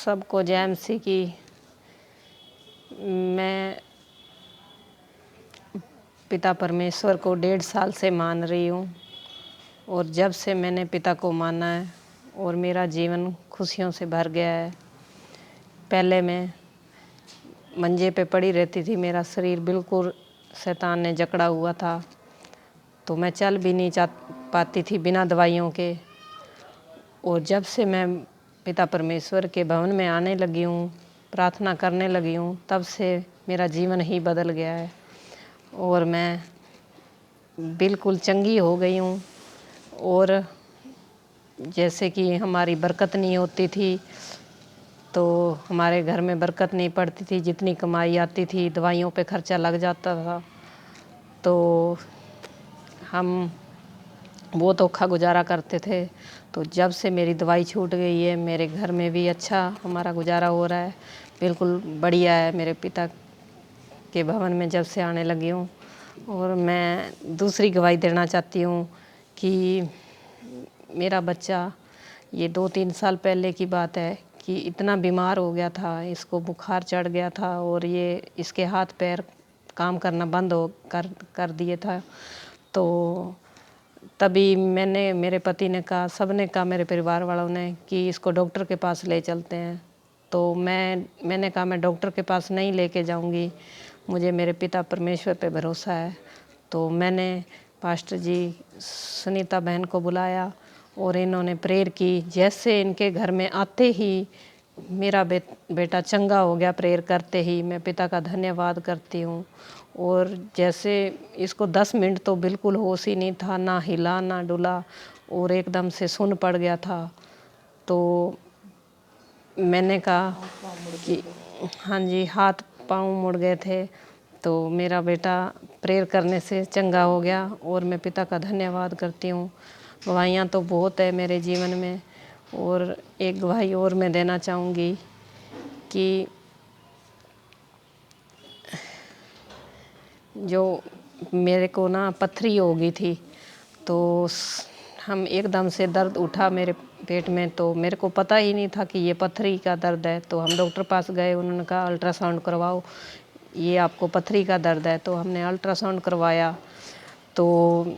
सबको जय मसीह की। मैं पिता परमेश्वर को 1.5 साल से मान रही हूँ और जब से मैंने पिता को माना है और मेरा जीवन खुशियों से भर गया है। पहले मैं मंजे पे पड़ी रहती थी, मेरा शरीर बिल्कुल शैतान ने जकड़ा हुआ था, तो मैं चल भी नहीं पाती थी बिना दवाइयों के। और जब से मैं पिता परमेश्वर के भवन में आने लगी हूँ, प्रार्थना करने लगी हूँ, तब से मेरा जीवन ही बदल गया है और मैं बिल्कुल चंगी हो गई हूँ। और जैसे कि हमारी बरकत नहीं होती थी तो हमारे घर में बरकत नहीं पड़ती थी, जितनी कमाई आती थी दवाइयों पे खर्चा लग जाता था, तो हम बहुत औखा गुजारा करते थे। तो जब से मेरी दवाई छूट गई है, मेरे घर में भी अच्छा हमारा गुजारा हो रहा है, बिल्कुल बढ़िया है मेरे पिता के भवन में जब से आने लगी हूँ। और मैं दूसरी गवाही देना चाहती हूँ कि मेरा बच्चा, ये 2-3 साल पहले की बात है कि इतना बीमार हो गया था, इसको बुखार चढ़ गया था और ये इसके हाथ पैर काम करना बंद हो कर दिए था। तो तभी मेरे पति ने कहा, सब ने कहा, मेरे परिवार वालों ने, कि इसको डॉक्टर के पास ले चलते हैं। तो मैंने कहा मैं डॉक्टर के पास नहीं लेके जाऊंगी, मुझे मेरे पिता परमेश्वर पे भरोसा है। तो मैंने पास्टर जी सुनीता बहन को बुलाया और इन्होंने प्रेयर की। जैसे इनके घर में आते ही मेरा बेटा चंगा हो गया, प्रेयर करते ही। मैं पिता का धन्यवाद करती हूँ। और जैसे इसको 10 मिनट तो बिल्कुल होश ही नहीं था, ना हिला ना डुला, और एकदम से सुन्न पड़ गया था। तो मैंने कहा कि हाँ जी, हाथ पाँव मुड़ गए थे, तो मेरा बेटा प्रेयर करने से चंगा हो गया और मैं पिता का धन्यवाद करती हूँ। गवाहियाँ तो बहुत है मेरे जीवन में, और एक गवाही और मैं देना चाहूँगी कि जो मेरे को ना पथरी हो गई थी, तो हम एकदम से दर्द उठा मेरे पेट में, तो मेरे को पता ही नहीं था कि ये पथरी का दर्द है। तो हम डॉक्टर पास गए, उन्होंने कहा अल्ट्रासाउंड करवाओ, ये आपको पथरी का दर्द है। तो हमने अल्ट्रासाउंड करवाया, तो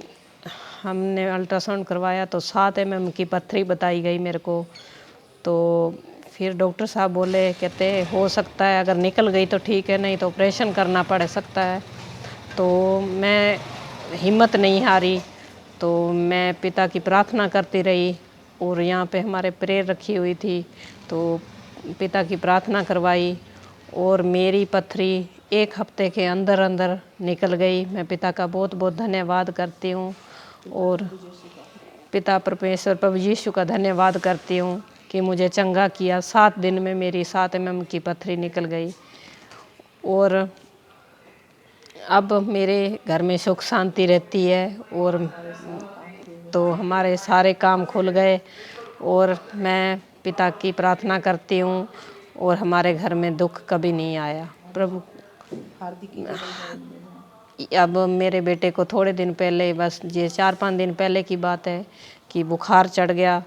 हमने अल्ट्रासाउंड करवाया तो 7 mm की पथरी बताई गई मेरे को। तो फिर डॉक्टर साहब बोले, कहते हो सकता है अगर निकल गई तो ठीक है, नहीं तो ऑपरेशन करना पड़ सकता है। तो मैं हिम्मत नहीं हारी, तो मैं पिता की प्रार्थना करती रही और यहाँ पे हमारे प्रेयर रखी हुई थी, तो पिता की प्रार्थना करवाई और मेरी पथरी 1 हफ्ते के अंदर अंदर निकल गई। मैं पिता का बहुत बहुत धन्यवाद करती हूँ और पिता परमेश्वर प्रभु यीशु का धन्यवाद करती हूँ कि मुझे चंगा किया। 7 दिन में मेरी 7 mm की पथरी निकल गई और अब मेरे घर में सुख शांति रहती है। और तो हमारे सारे काम खुल गए और मैं पिता की प्रार्थना करती हूँ और हमारे घर में दुख कभी नहीं आया। प्रभु अब मेरे बेटे को थोड़े दिन पहले, बस ये 4-5 दिन पहले की बात है कि बुखार चढ़ गया।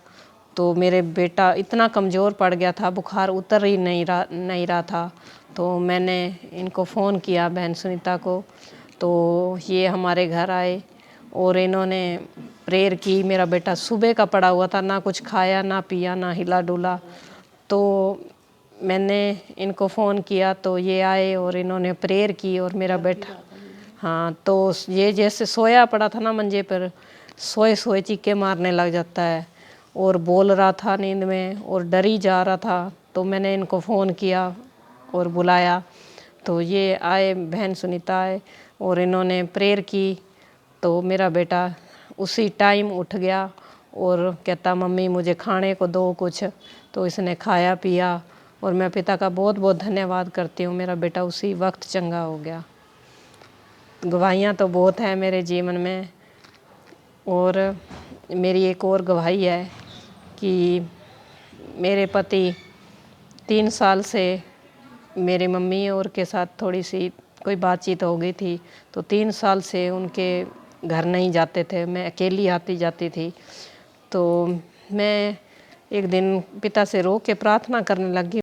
तो मेरे बेटा इतना कमज़ोर पड़ गया था, बुखार उतर ही नहीं रहा था। तो मैंने इनको फ़ोन किया, बहन सुनीता को, तो ये हमारे घर आए और इन्होंने प्रेयर की। मेरा बेटा सुबह का पड़ा हुआ था, ना कुछ खाया ना पिया ना हिला डुला। तो मैंने इनको फ़ोन किया तो ये आए और इन्होंने प्रेयर की और मेरा बेटा, हाँ, तो ये जैसे सोया पड़ा था ना मंजे पर, सोए सोए चीखे मारने लग जाता है और बोल रहा था नींद में और डर ही जा रहा था। तो मैंने इनको फ़ोन किया और बुलाया, तो ये आए, बहन सुनीता आए और इन्होंने प्रेयर की। तो मेरा बेटा उसी टाइम उठ गया और कहता मम्मी मुझे खाने को दो कुछ। तो इसने खाया पिया और मैं पिता का बहुत बहुत धन्यवाद करती हूँ, मेरा बेटा उसी वक्त चंगा हो गया। गवाहियाँ तो बहुत हैं मेरे जीवन में। और मेरी एक और गवाही है कि मेरे पति 3 साल से मेरे मम्मी और के साथ थोड़ी सी कोई बातचीत हो गई थी, तो 3 साल से उनके घर नहीं जाते थे, मैं अकेली आती जाती थी। तो मैं एक दिन पिता से रो के प्रार्थना करने लगी।